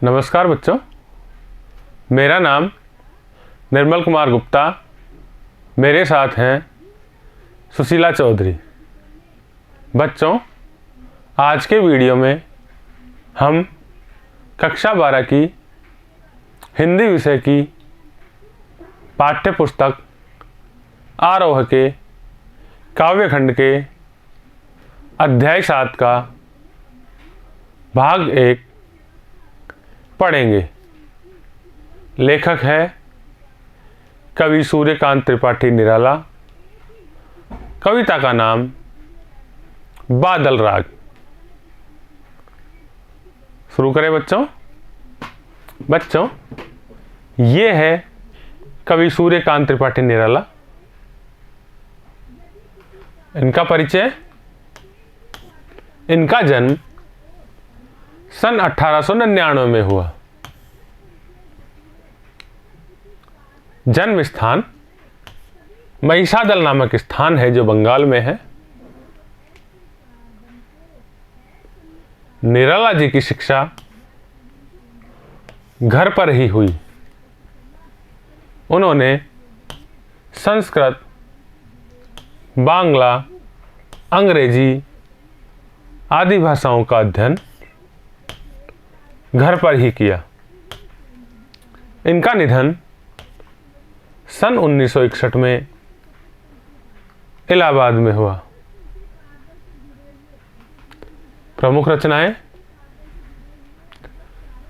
नमस्कार बच्चों, मेरा नाम निर्मल कुमार गुप्ता। मेरे साथ हैं सुशीला चौधरी। बच्चों, आज के वीडियो में हम कक्षा 12 की हिंदी विषय की पाठ्य पुस्तक आरोह के काव्यखंड के अध्याय 7 का भाग 1 पढ़ेंगे। लेखक है कवि सूर्यकांत त्रिपाठी निराला। कविता का नाम बादल राग। शुरू करें बच्चों, ये है कवि सूर्यकांत त्रिपाठी निराला। इनका परिचय। इनका जन्म सन 1899 में हुआ। जन्म स्थान महिषादल नामक स्थान है जो बंगाल में है। निराला जी की शिक्षा घर पर ही हुई। उन्होंने संस्कृत, बांग्ला, अंग्रेजी आदि भाषाओं का अध्ययन घर पर ही किया। इनका निधन सन 1961 में इलाहाबाद में हुआ। प्रमुख रचनाएं।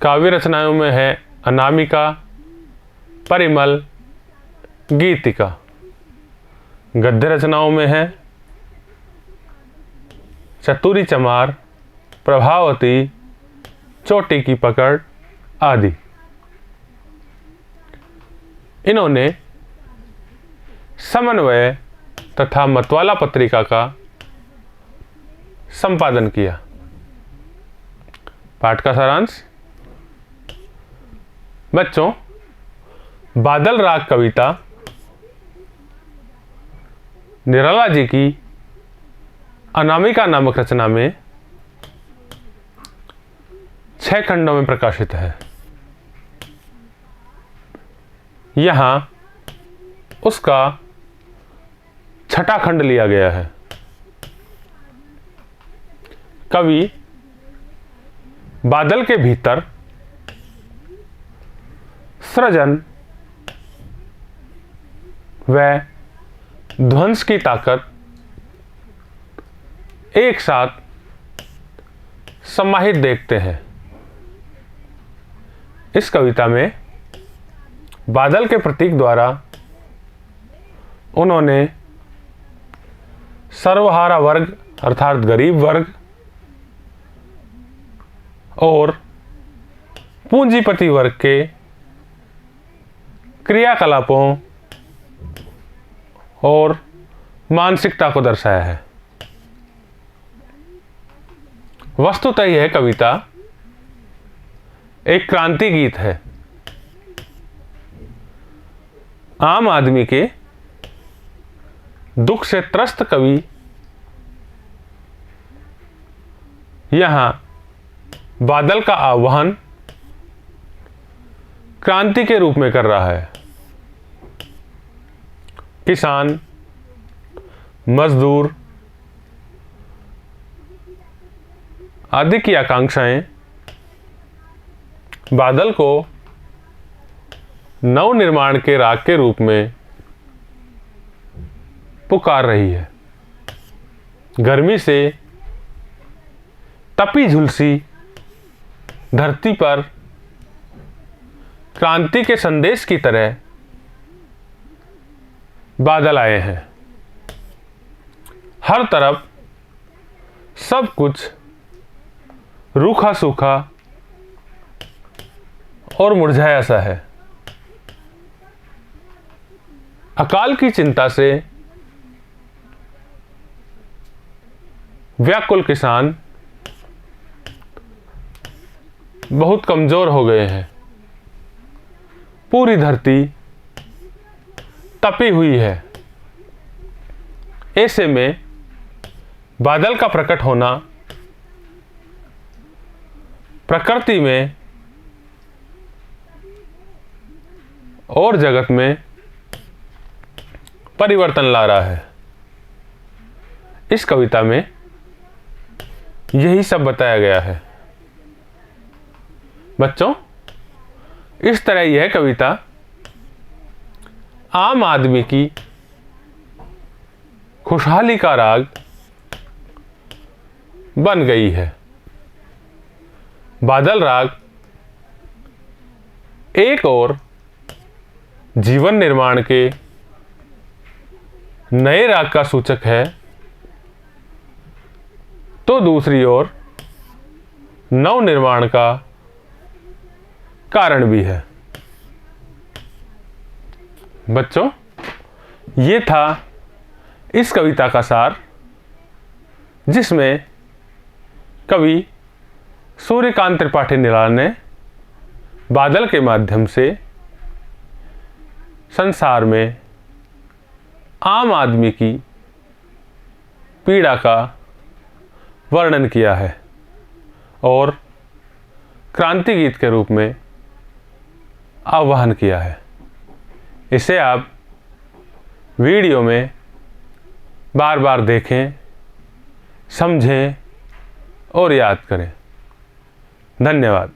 काव्य रचनाओं में है अनामिका, परिमल, गीतिका। गद्य रचनाओं में है चतुरी चमार, प्रभावती, चोटी की पकड़ आदि। इन्होंने समन्वय तथा मतवाला पत्रिका का संपादन किया। पाठ का सारांश। बच्चों, बादल राग कविता निराला जी की अनामिका नामक रचना में 6 खंडों में प्रकाशित है। यहाँ उसका 6ठा खंड लिया गया है। कवि बादल के भीतर सृजन व ध्वंस की ताकत एक साथ समाहित देखते हैं। इस कविता में बादल के प्रतीक द्वारा उन्होंने सर्वहारा वर्ग अर्थात गरीब वर्ग और पूंजीपति वर्ग के क्रियाकलापों और मानसिकता को दर्शाया है। वस्तुतः यह कविता एक क्रांति गीत है। आम आदमी के दुख से त्रस्त कवि यहां बादल का आह्वान क्रांति के रूप में कर रहा है। किसान, मजदूर आदि की आकांक्षाएं बादल को नवनिर्माण के राग के रूप में पुकार रही है। गर्मी से तपी झुलसी धरती पर क्रांति के संदेश की तरह बादल आए हैं। हर तरफ सब कुछ रूखा सूखा और मुरझाया सा है। अकाल की चिंता से व्याकुल किसान बहुत कमजोर हो गए हैं। पूरी धरती तपी हुई है। ऐसे में बादल का प्रकट होना प्रकृति में और जगत में परिवर्तन ला रहा है। इस कविता में यही सब बताया गया है। बच्चों, इस तरह यह कविता आम आदमी की खुशहाली का राग बन गई है। बादल राग एक और जीवन निर्माण के नए राग का सूचक है, तो दूसरी ओर नव निर्माण का कारण भी है। बच्चों, ये था इस कविता का सार, जिसमें कवि सूर्यकांत त्रिपाठी निराला ने बादल के माध्यम से संसार में आम आदमी की पीड़ा का वर्णन किया है और क्रांति गीत के रूप में आह्वान किया है। इसे आप वीडियो में बार बार देखें, समझें और याद करें। धन्यवाद।